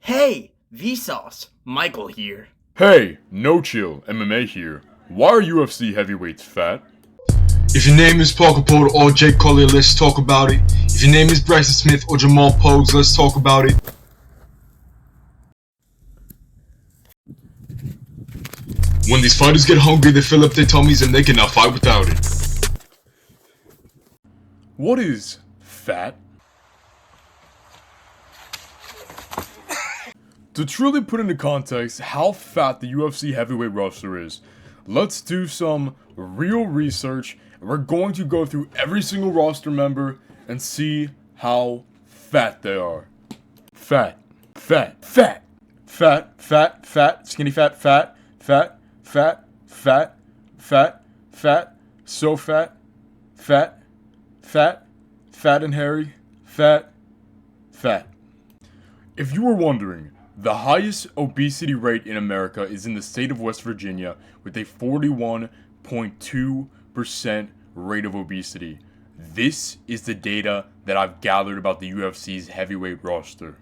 Hey, Vsauce, Michael here. Hey, no chill, MMA here. Why are UFC heavyweights fat? If your name is Parker Porter or Jake Collier, let's talk about it. If your name is Bryson Smith or Jamal Pogues, let's talk about it. When these fighters get hungry, they fill up their tummies and they cannot fight without it. What is fat? To truly put into context how fat the UFC heavyweight roster is, let's do some real research. We're going to go through every single roster member and see how fat they are. Fat, fat, fat, fat, fat, fat, skinny fat, fat, fat, fat, fat, fat, fat, so fat, fat, fat, fat and hairy, fat, fat. If you were wondering, the highest obesity rate in America is in the state of West Virginia with a 41.2% rate of obesity. This is the data that I've gathered about the UFC's heavyweight roster.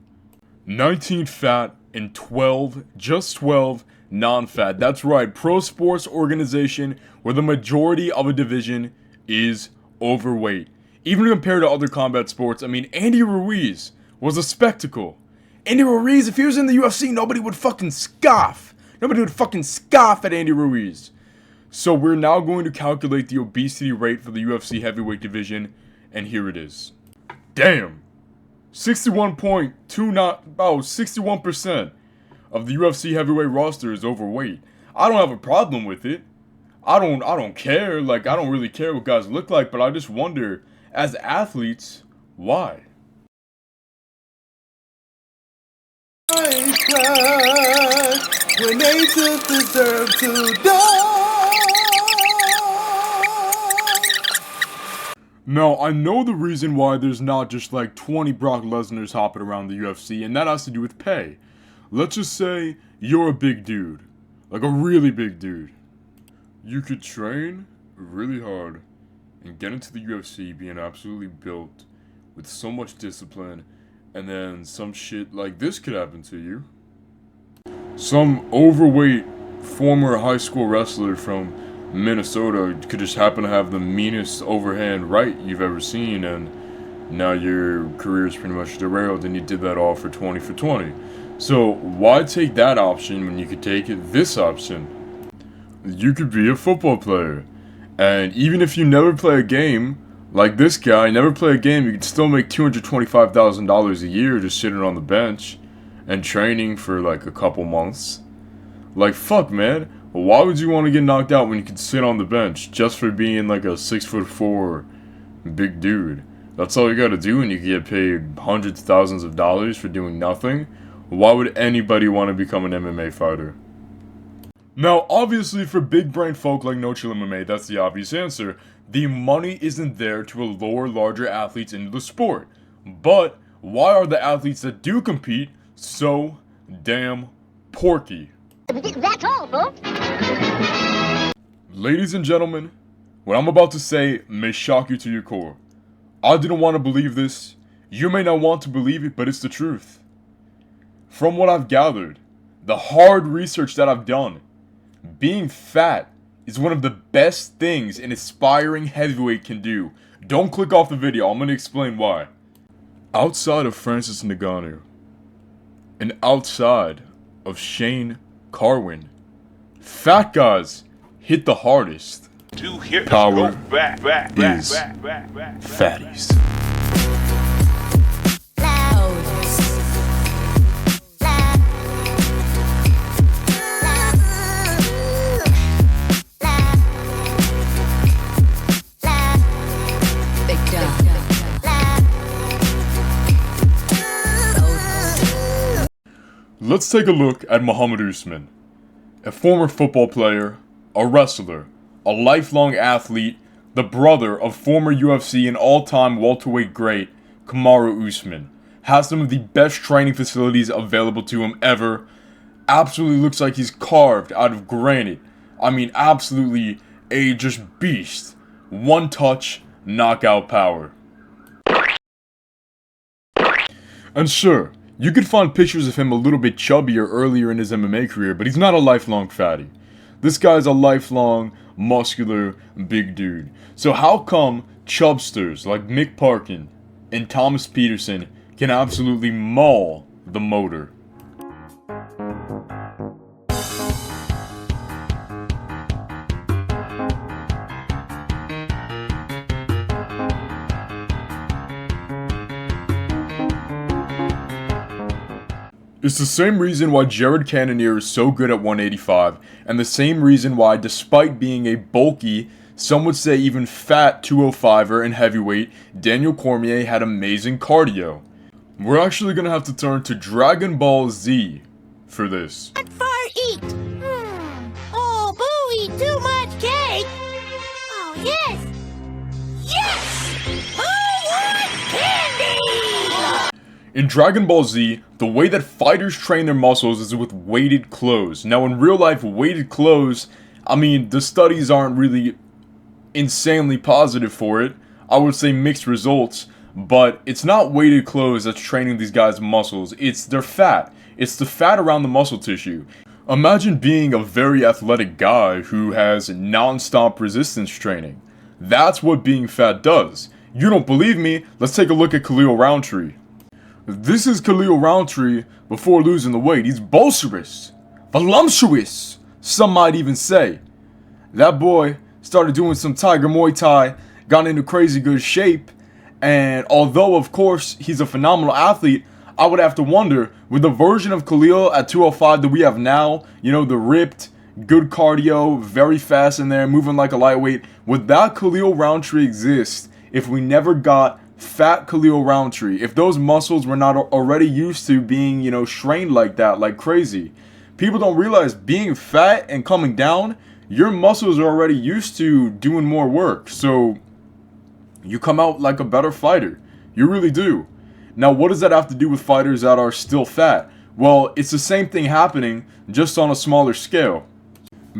19 fat and 12 non-fat. That's right, pro sports organization where the majority of a division is overweight. Even compared to other combat sports, I mean, Andy Ruiz was a spectacle. Andy Ruiz, if he was in the UFC, nobody would fucking scoff. Nobody would fucking scoff at Andy Ruiz. So we're now going to calculate the obesity rate for the UFC heavyweight division, and here it is. Damn. 61% of the UFC heavyweight roster is overweight. I don't have a problem with it. I don't care. Like, I don't really care what guys look like, but I just wonder, as athletes, why? When they just deserve to die. Now, I know the reason why there's not just like 20 Brock Lesnar's hopping around the UFC, and that has to do with pay. Let's just say you're a big dude. Like a really big dude. You could train really hard and get into the UFC being absolutely built with so much discipline, and then some shit like this could happen to you. Some overweight former high school wrestler from Minnesota could just happen to have the meanest overhand right you've ever seen, and now your career is pretty much derailed, and you did that all for 20 for 20. So why take that option when you could take this option? You could be a football player, and even if you never play a game, like this guy, never play a game, you could still make $225,000 a year just sitting on the bench and training for like a couple months. Like, fuck, man. Why would you want to get knocked out when you could sit on the bench just for being like a 6'4" big dude? That's all you gotta do, and you get paid hundreds of thousands of dollars for doing nothing. Why would anybody want to become an MMA fighter? Now, obviously, for big brain folk like No Chill MMA, that's the obvious answer. The money isn't there to allure larger athletes into the sport. But why are the athletes that do compete so damn porky? That's all, folks. Ladies and gentlemen, what I'm about to say may shock you to your core. I didn't want to believe this. You may not want to believe it, but it's the truth. From what I've gathered, the hard research that I've done, being fat is one of the best things an aspiring heavyweight can do. Don't click off the video, I'm going to explain why. Outside of Francis Ngannou, and outside of Shane Carwin, fat guys hit the hardest. Power is fatties. Let's take a look at Muhammad Usman, a former football player, a wrestler, a lifelong athlete, the brother of former UFC and all-time welterweight great Kamaru Usman. Has some of the best training facilities available to him ever. Absolutely looks like he's carved out of granite. I mean, absolutely a just beast. One touch, knockout power. And sure, You could find pictures of him a little bit chubbier earlier in his MMA career, but he's not a lifelong fatty. This guy's a lifelong, muscular, big dude. So how come chubsters like Mick Parkin and Thomas Peterson can absolutely maul the motor? It's the same reason why Jared Cannonier is so good at 185, and the same reason why, despite being a bulky, some would say even fat 205er in heavyweight, Daniel Cormier had amazing cardio. We're actually going to have to turn to Dragon Ball Z for this. What for eat? Oh, boo, eat too much cake. Oh, yes. Yes! I want candy! In Dragon Ball Z, the way that fighters train their muscles is with weighted clothes. Now in real life, weighted clothes, I mean, the studies aren't really insanely positive for it. I would say mixed results, but it's not weighted clothes that's training these guys' muscles. It's their fat. It's the fat around the muscle tissue. Imagine being a very athletic guy who has non-stop resistance training. That's what being fat does. You don't believe me? Let's take a look at Khalil Roundtree. This is Khalil Roundtree before losing the weight. He's bolsterous, voluptuous, some might even say. That boy started doing some Tiger Muay Thai, got into crazy good shape, and although of course he's a phenomenal athlete, I would have to wonder, with the version of Khalil at 205 that we have now, you know, the ripped, good cardio, very fast in there, moving like a lightweight, would that Khalil Roundtree exist if we never got fat Khalil Roundtree, if those muscles were not already used to being, you know, strained like that, like crazy? People don't realize being fat and coming down, your muscles are already used to doing more work. So you come out like a better fighter. You really do. Now, what does that have to do with fighters that are still fat? Well, it's the same thing happening, just on a smaller scale.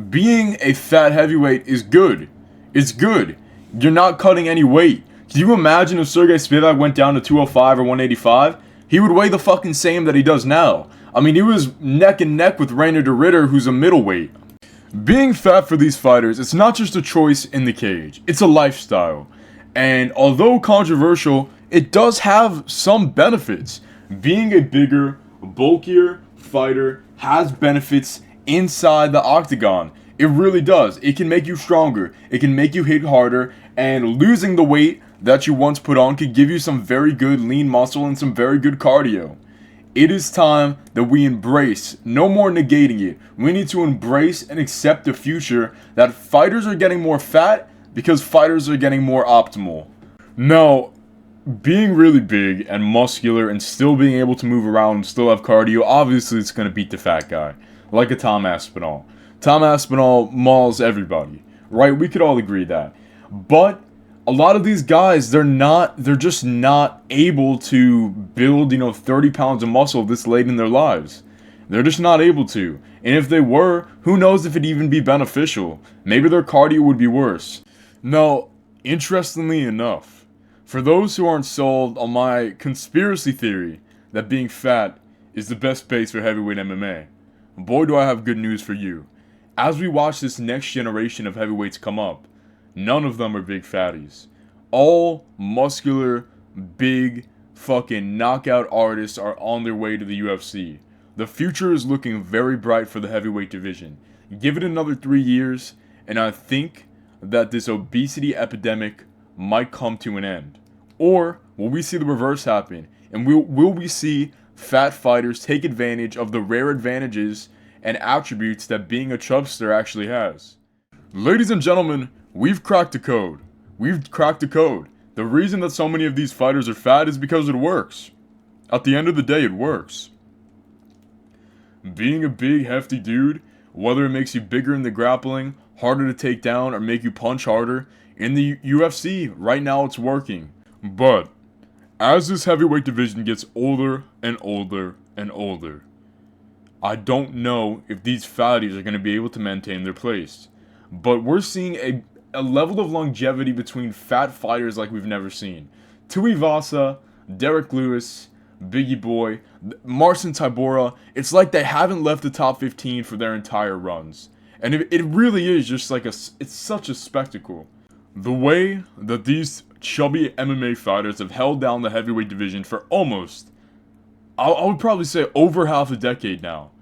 Being a fat heavyweight is good. It's good. You're not cutting any weight. Can you imagine if Sergey Spivak went down to 205 or 185? He would weigh the fucking same that he does now. I mean, he was neck and neck with Rainer de Ritter, who's a middleweight. Being fat for these fighters, it's not just a choice in the cage. It's a lifestyle. And although controversial, it does have some benefits. Being a bigger, bulkier fighter has benefits inside the octagon. It really does. It can make you stronger. It can make you hit harder. And losing the weight that you once put on could give you some very good lean muscle and some very good cardio. It is time that we embrace, no more negating it. We need to embrace and accept the future that fighters are getting more fat because fighters are getting more optimal. Now, being really big and muscular and still being able to move around and still have cardio, obviously it's going to beat the fat guy. Like a Tom Aspinall. Tom Aspinall mauls everybody, right? We could all agree that. But a lot of these guys, they're just not able to build, 30 pounds of muscle this late in their lives. They're just not able to. And if they were, who knows if it'd even be beneficial. Maybe their cardio would be worse. Now, interestingly enough, for those who aren't sold on my conspiracy theory that being fat is the best base for heavyweight MMA, boy do I have good news for you. As we watch this next generation of heavyweights come up, none of them are big fatties. All muscular, big, fucking knockout artists are on their way to the UFC. The future is looking very bright for the heavyweight division. Give it another 3 years, and I think that this obesity epidemic might come to an end. Or will we see the reverse happen? And will we see fat fighters take advantage of the rare advantages and attributes that being a chubster actually has? Ladies and gentlemen, we've cracked the code. We've cracked the code. The reason that so many of these fighters are fat is because it works. At the end of the day, it works. Being a big, hefty dude, whether it makes you bigger in the grappling, harder to take down, or make you punch harder, in the UFC, right now it's working. But as this heavyweight division gets older and older and older, I don't know if these fatties are going to be able to maintain their place. But we're seeing a level of longevity between fat fighters like we've never seen. Tuivasa, Derrick Lewis, Biggie Boy, Marcin, Tybura, it's like they haven't left the top 15 for their entire runs. And it really is just like it's such a spectacle. The way that these chubby MMA fighters have held down the heavyweight division for almost, I would probably say over half a decade now.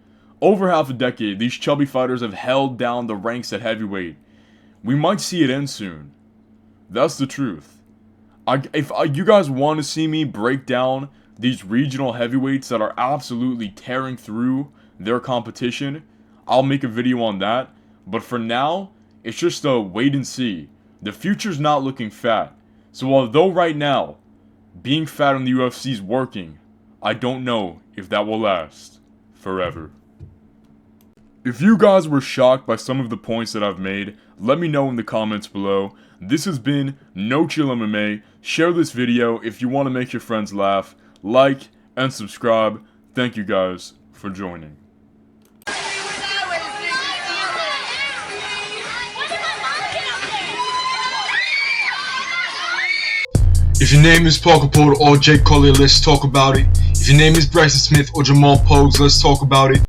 Over half a decade, these chubby fighters have held down the ranks at heavyweight. We might see it end soon. That's the truth. If you guys want to see me break down these regional heavyweights that are absolutely tearing through their competition, I'll make a video on that. But for now, it's just a wait and see. The future's not looking fat. So although right now, being fat in the UFC is working, I don't know if that will last forever. If you guys were shocked by some of the points that I've made, let me know in the comments below. This has been No Chill MMA. Share this video if you want to make your friends laugh. Like and subscribe. Thank you guys for joining. If your name is Parkin or Jake Collier, let's talk about it. If your name is Bryson Smith or Jamal Pogues, let's talk about it.